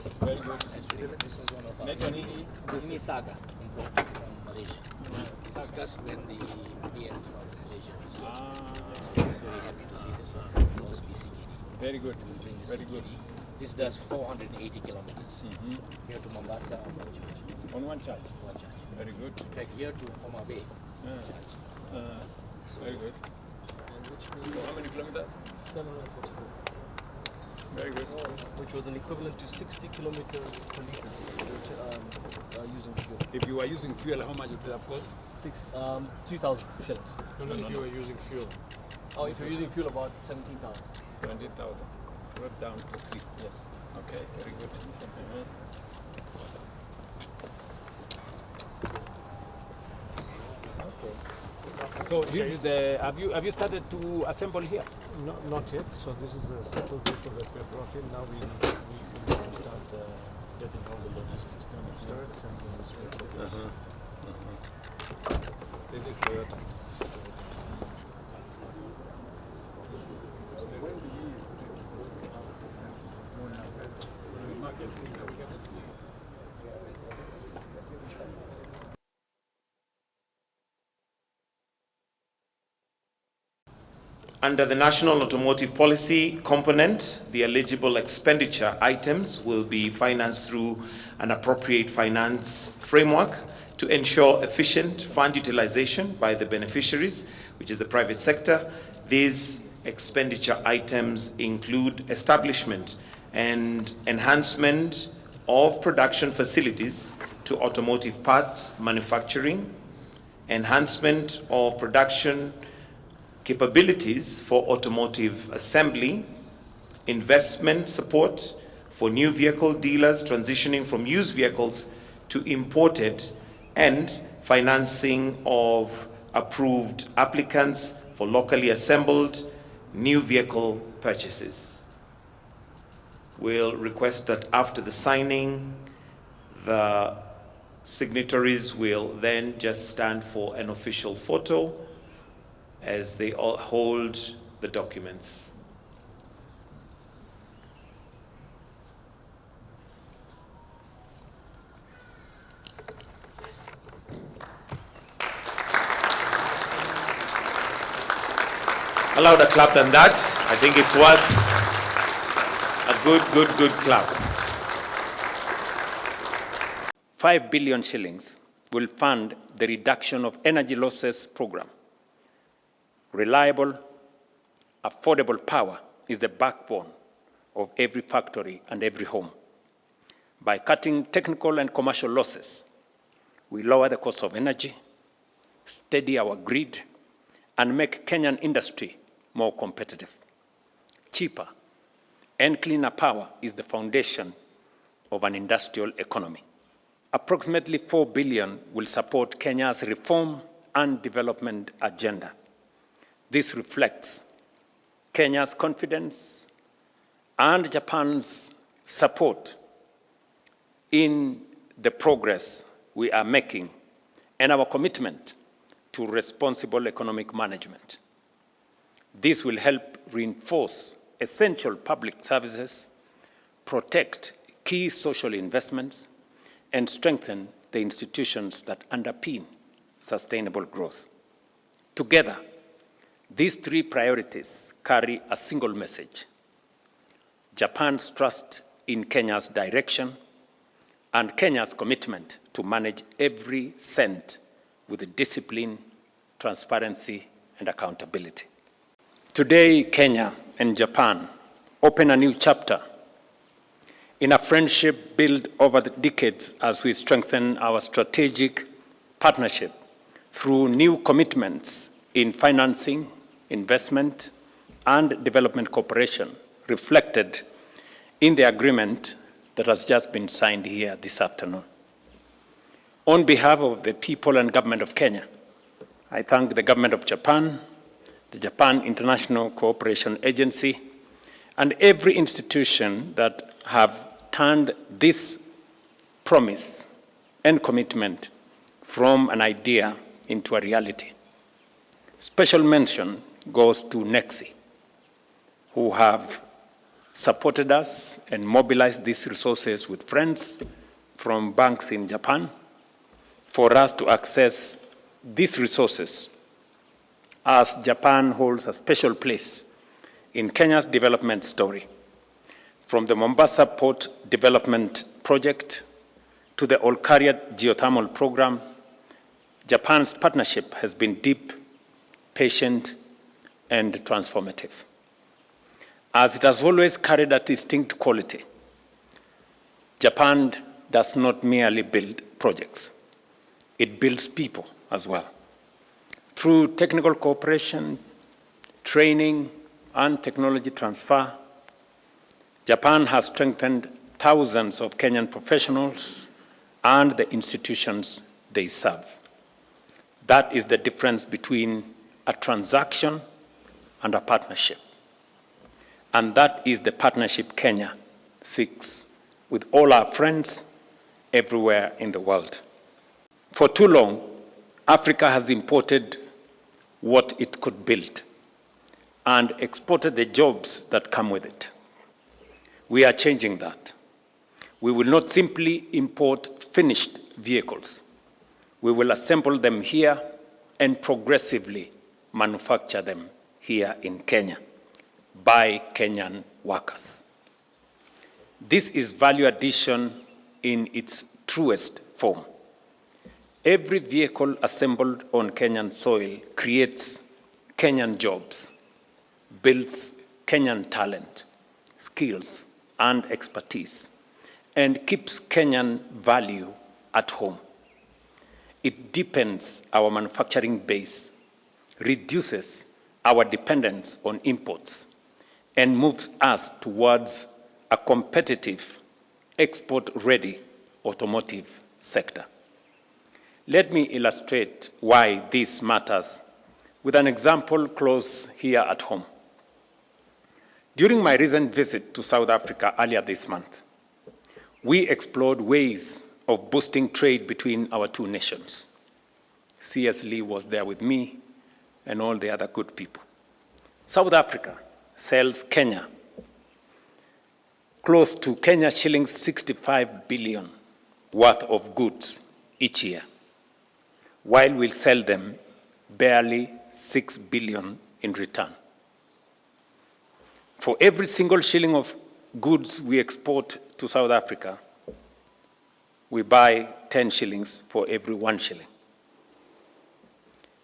Very good. Actually, this is one of our mini saga from Malaysia. Discussed when the PM from Malaysia is here. So I was very happy to see this one. Most BCKD. Very good. Bring the Very good. CKD. This does 480 kilometers. Here to Mombasa on one charge. On one charge. One charge. Very good. In fact, here to Homa Bay, charge. Very good. And which means How many kilometers? 744, Very good. which was an equivalent to 60 kilometers per liter, which using fuel. If you are using fuel, how much would that cost? 2,000 shillings. No, If you were using fuel. Oh, if you're using fuel, about 17,000. 20,000. Brought down to 3. Yes. Okay, very good. Okay. So this is the. Have you started to assemble here? Not yet. So this is a sample vehicle that we have brought in. Now we need to start getting all the logistics done. Start assembling this vehicle. This is Toyota. Under the National Automotive Policy component, the eligible expenditure items will be financed through an appropriate finance framework to ensure efficient fund utilization by the beneficiaries, which is the private sector. These expenditure items include establishment and enhancement of production facilities to automotive parts manufacturing, enhancement of production capabilities for automotive assembly, investment support for new vehicle dealers transitioning from used vehicles to imported, and financing of approved applicants for locally assembled new vehicle purchases. We'll request that after the signing, the signatories will then just stand for an official photo as they all hold the documents. A louder clap than that. I think it's worth a good clap. 5 billion shillings will fund the reduction of energy losses program. Reliable, affordable power is the backbone of every factory and every home. By cutting technical and commercial losses, we lower the cost of energy, steady our grid, and make Kenyan industry more competitive. Cheaper and cleaner power is the foundation of an industrial economy. Approximately 4 billion will support Kenya's reform and development agenda. This reflects Kenya's confidence and Japan's support in the progress we are making and our commitment to responsible economic management. This will help reinforce essential public services, protect key social investments, and strengthen the institutions that underpin sustainable growth. Together, these three priorities carry a single message: Japan's trust in Kenya's direction and Kenya's commitment to manage every cent with discipline, transparency, and accountability. Today, Kenya and Japan open a new chapter in a friendship built over the decades as we strengthen our strategic partnership through new commitments in financing, investment, and development cooperation, reflected in the agreement that has just been signed here this afternoon. On behalf of the people and government of Kenya, I thank the government of Japan, the Japan International Cooperation Agency, and every institution that have turned this promise and commitment from an idea into a reality. Special mention goes to NEXI, who have supported us and mobilized these resources with friends from banks in Japan for us to access these resources, as Japan holds a special place in Kenya's development story. From the Mombasa Port Development Project to the Olkaria geothermal program, Japan's partnership has been deep, patient, and transformative. As it has always carried a distinct quality, Japan does not merely build projects. It builds people as well. Through technical cooperation, training, and technology transfer, Japan has strengthened thousands of Kenyan professionals and the institutions they serve. That is the difference between a transaction and a partnership. And that is the partnership Kenya seeks with all our friends everywhere in the world. For too long, Africa has imported what it could build and exported the jobs that come with it. We are changing that. We will not simply import finished vehicles. We will assemble them here and progressively manufacture them here in Kenya by Kenyan workers. This is value addition in its truest form. Every vehicle assembled on Kenyan soil creates Kenyan jobs, builds Kenyan talent, skills, and expertise, and keeps Kenyan value at home. It deepens our manufacturing base, reduces our dependence on imports, and moves us towards a competitive, export-ready automotive sector. Let me illustrate why this matters with an example close here at home. During my recent visit to South Africa earlier this month, we explored ways of boosting trade between our two nations. C.S. Lee was there with me and all the other good people. South Africa sells Kenya close to Kenya shillings 65 billion worth of goods each year, while we sell them barely 6 billion in return. For every single shilling of goods we export to South Africa, we buy 10 shillings for every 1 shilling.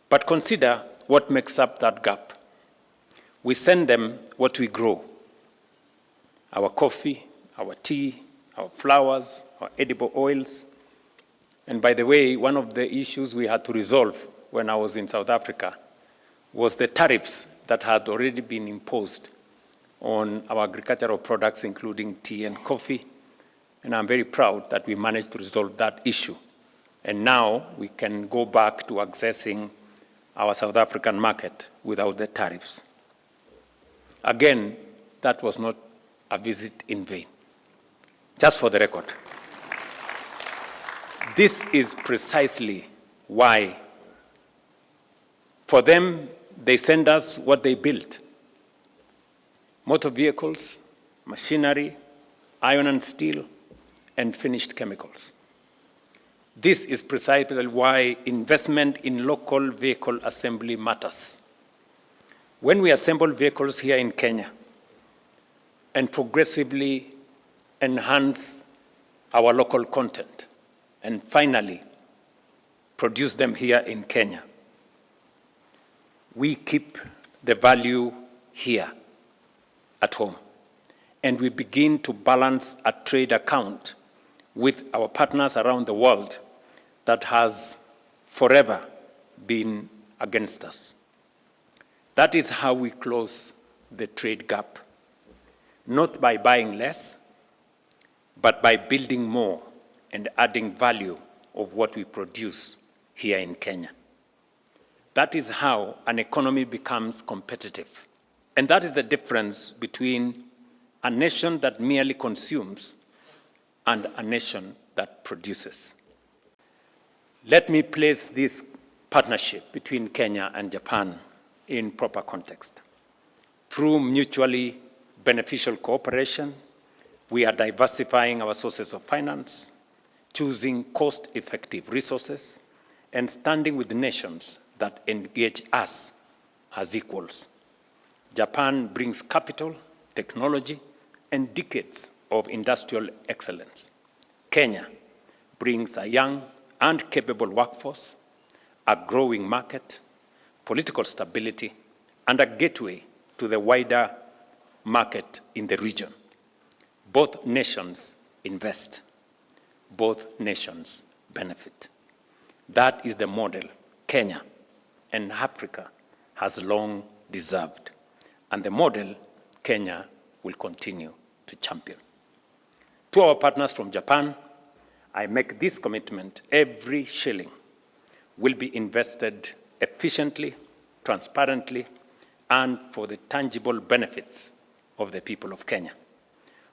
But consider what makes up that gap. We send them what we grow: our coffee, our tea, our flowers, our edible oils. And by the way, one of the issues we had to resolve when I was in South Africa was the tariffs that had already been imposed on our agricultural products, including tea and coffee. And I'm very proud that we managed to resolve that issue. And now we can go back to accessing our South African market without the tariffs. Again, that was not a visit in vain. Just for the record. This is precisely why, for them, they send us what they built: motor vehicles, machinery, iron and steel, and finished chemicals. This is precisely why investment in local vehicle assembly matters. When we assemble vehicles here in Kenya and progressively enhance our local content, and finally produce them here in Kenya, we keep the value here at home, and we begin to balance a trade account with our partners around the world that has forever been against us. That is how we close the trade gap, not by buying less, but by building more and adding value of what we produce here in Kenya. That is how an economy becomes competitive. And that is the difference between a nation that merely consumes and a nation that produces. Let me place this partnership between Kenya and Japan in proper context. Through mutually beneficial cooperation. We are diversifying our sources of finance, choosing cost-effective resources, and standing with the nations that engage us as equals. Japan brings capital, technology, and decades of industrial excellence. Kenya brings a young and capable workforce, a growing market, political stability, and a gateway to the wider market in the region. Both nations invest. Both nations benefit. That is the model Kenya and Africa has long deserved, and the model Kenya will continue to champion. To our partners from Japan, I make this commitment: every shilling will be invested efficiently, transparently, and for the tangible benefits of the people of Kenya.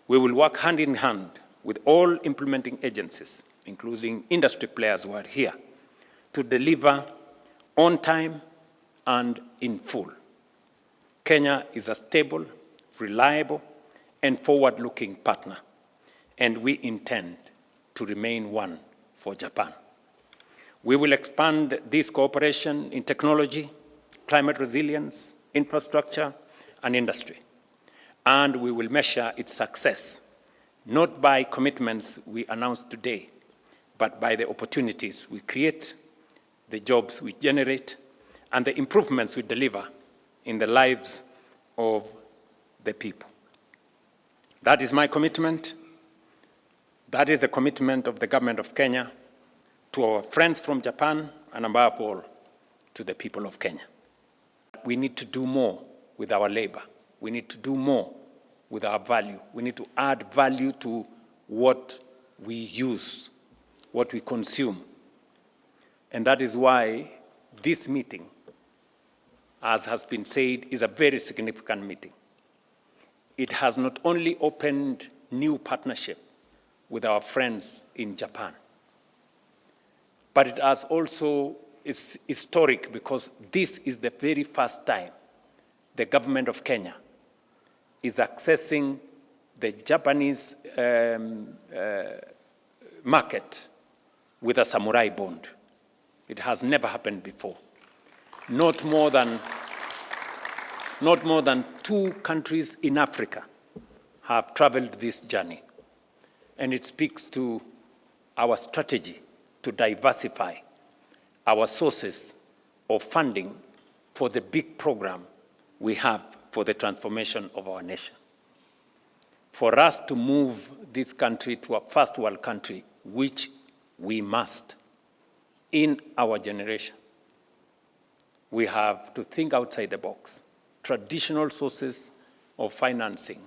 We will work hand in hand with all implementing agencies, including industry players who are here, to deliver on time and in full. Kenya is a stable, reliable, and forward-looking partner, and we intend to remain one for Japan. We will expand this cooperation in technology, climate resilience, infrastructure, and industry. And we will measure its success not by commitments we announce today, but by the opportunities we create, the jobs we generate, and the improvements we deliver in the lives of the people. That is my commitment. That is the commitment of the government of Kenya to our friends from Japan, and above all, to the people of Kenya. We need to do more with our labor. We need to do more with our value. We need to add value to what we use, what we consume. And that is why this meeting, as has been said, is a very significant meeting. It has not only opened new partnership with our friends in Japan, but it has also is historic because this is the very first time the government of Kenya is accessing the Japanese market with a samurai bond. It has never happened before. Not more than 2 countries in Africa have traveled this journey. And it speaks to our strategy to diversify our sources of funding for the big program we have for the transformation of our nation. For us to move this country to a first world country, which we must in our generation, we have to think outside the box. Traditional sources of financing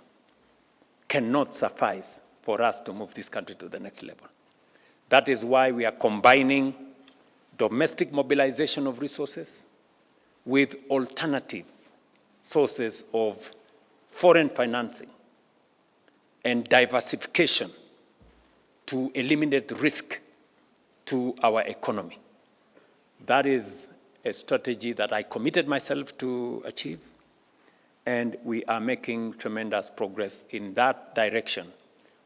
cannot suffice for us to move this country to the next level. That is why we are combining domestic mobilization of resources with alternative sources of foreign financing and diversification to eliminate risk to our economy. That is a strategy that I committed myself to achieve, and we are making tremendous progress in that direction.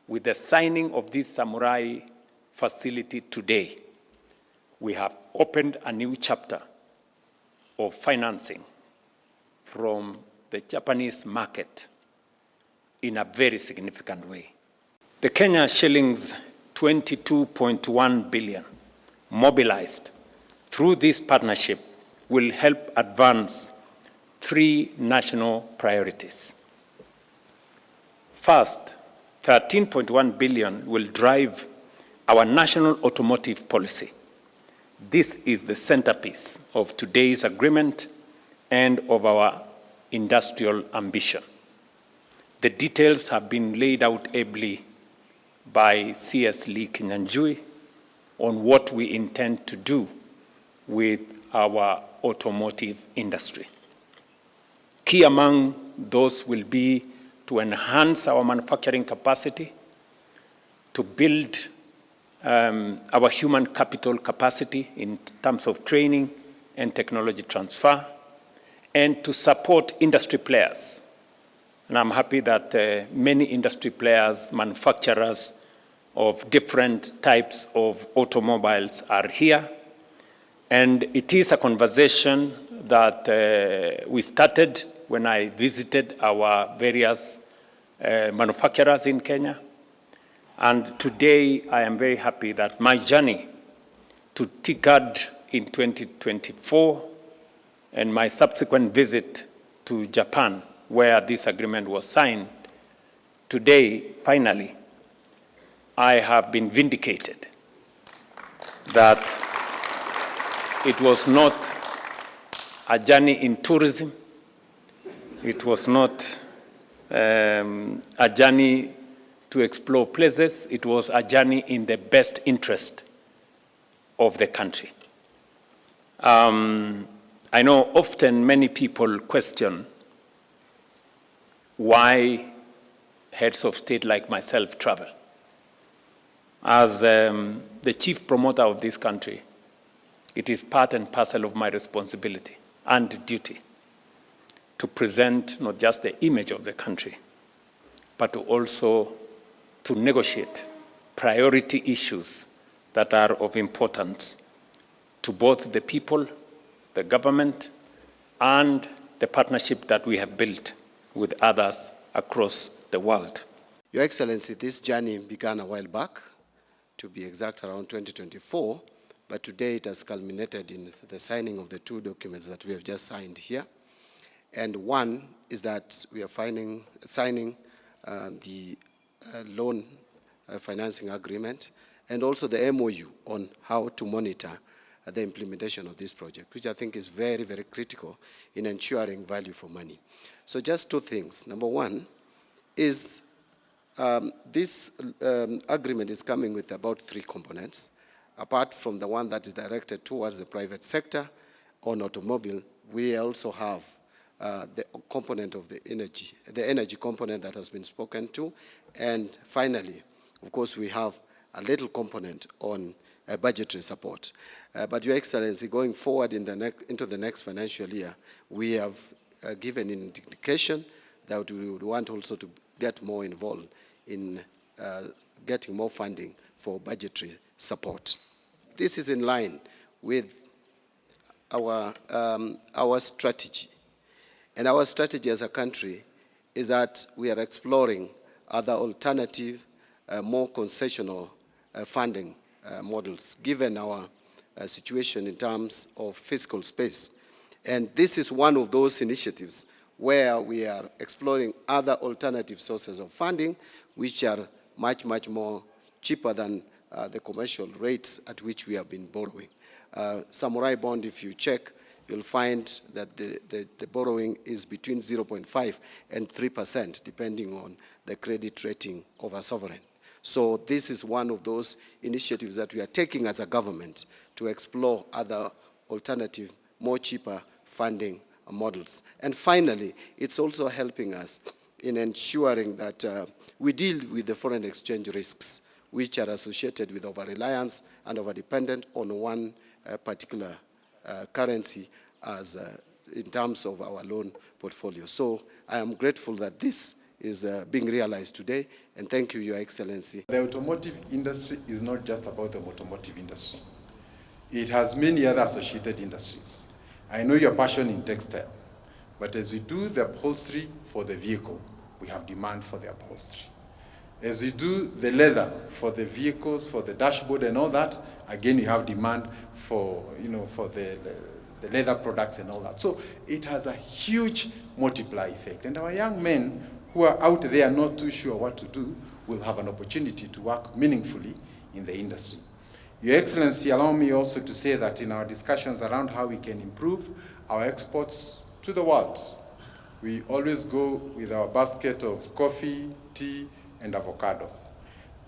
With the signing of this Samurai facility today, we have opened a new chapter of financing from the Japanese market in a very significant way. The Kenya shillings 22.1 billion mobilized through this partnership will help advance 3 national priorities. First, 13.1 billion will drive our national automotive policy. This is the centerpiece of today's agreement and of our industrial ambition. The details have been laid out ably by CS Lee Kinyanjui on what we intend to do with our automotive industry. Key among those will be to enhance our manufacturing capacity, to build our human capital capacity in terms of training and technology transfer, and to support industry players And I'm happy that many industry players, manufacturers of different types of automobiles are here. And it is a conversation that we started when I visited our various manufacturers in Kenya. And today I am very happy that my journey to TICAD in 2024 and my subsequent visit to Japan, where this agreement was signed, today, finally, I have been vindicated that it was not a journey in tourism, it was not a journey to explore places, it was a journey in the best interest of the country. I know often many people question why heads of state like myself travel. As the chief promoter of this country, it is part and parcel of my responsibility and duty to present not just the image of the country, but to also to negotiate priority issues that are of importance to both the people, the government, and the partnership that we have built with others across the world. Your Excellency, this journey began a while back, to be exact around 2024, but today it has culminated in the signing of the two documents that we have just signed here. And one is that we are signing the loan financing agreement and also the MOU on how to monitor the implementation of this project, which I think is very, very critical in ensuring value for money. So just two things. Number one is this agreement is coming with about 3 components. Apart from the one that is directed towards the private sector on automobile, we also have the component of the energy component that has been spoken to. And finally, of course, we have a little component on budgetary support. But Your Excellency, going forward into the next financial year, we have given an indication that we would want also to get more involved in getting more funding for budgetary support. This is in line with our strategy. And our strategy as a country is that we are exploring other alternative, more concessional funding models, given our situation in terms of fiscal space. And this is one of those initiatives where we are exploring other alternative sources of funding, which are much, much more cheaper than the commercial rates at which we have been borrowing. Samurai bond, if you check, you'll find that the borrowing is between 0.5 and 3%, depending on the credit rating of a sovereign. So this is one of those initiatives that we are taking as a government to explore other alternative, more cheaper funding models. And finally, it's also helping us in ensuring that we deal with the foreign exchange risks, which are associated with over-reliance and over-dependent on one particular currency as in terms of our loan portfolio. So I am grateful that this is being realized today, and thank you, Your Excellency. The automotive industry is not just about the automotive industry. It has many other associated industries. I know your passion in textile, but as we do the upholstery for the vehicle, we have demand for the upholstery. As we do the leather for the vehicles, for the dashboard and all that, again, you have demand for, for the leather products and all that. So it has a huge multiplier effect. And our young men who are out there not too sure what to do will have an opportunity to work meaningfully in the industry. Your Excellency, allow me also to say that in our discussions around how we can improve our exports to the world, we always go with our basket of coffee, tea, and avocado.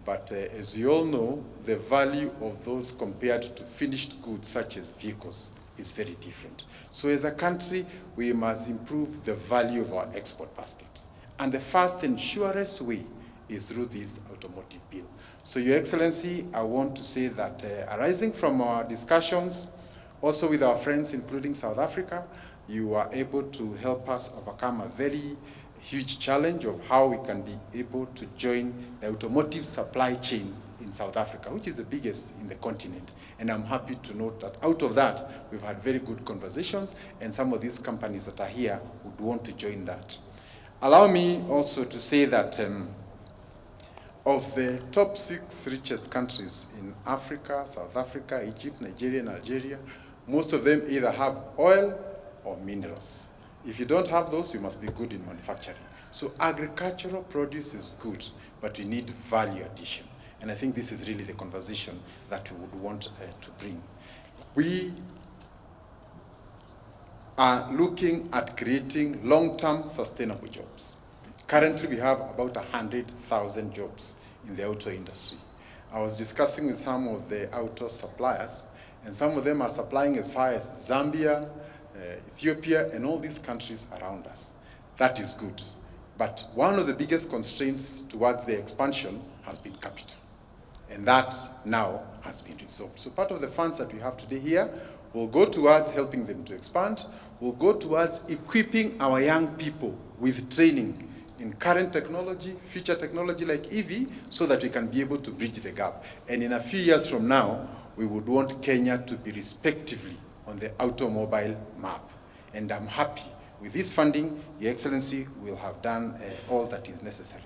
But as you all know, the value of those compared to finished goods such as vehicles is very different. So as a country, we must improve the value of our export basket. And the first and surest way is through this automotive bill. So Your Excellency, I want to say that arising from our discussions, also with our friends including South Africa, you are able to help us overcome a very huge challenge of how we can be able to join the automotive supply chain in South Africa, which is the biggest in the continent. And I'm happy to note that out of that, we've had very good conversations, and some of these companies that are here would want to join that. Allow me also to say that of the top 6 richest countries in Africa, South Africa, Egypt, Nigeria, and Algeria, most of them either have oil or minerals. If you don't have those, you must be good in manufacturing. So agricultural produce is good, but we need value addition. And I think this is really the conversation that we would want to bring. We are looking at creating long-term sustainable jobs. Currently, we have about 100,000 jobs in the auto industry. I was discussing with some of the auto suppliers, and some of them are supplying as far as Zambia, Ethiopia, and all these countries around us. That is good. But one of the biggest constraints towards the expansion has been capital. And that now has been resolved. So part of the funds that we have today here will go towards helping them to expand, will go towards equipping our young people with training in current technology, future technology like EV, so that we can be able to bridge the gap. And in a few years from now, we would want Kenya to be respectively on the automobile map. And I'm happy with this funding, Your Excellency will have done all that is necessary.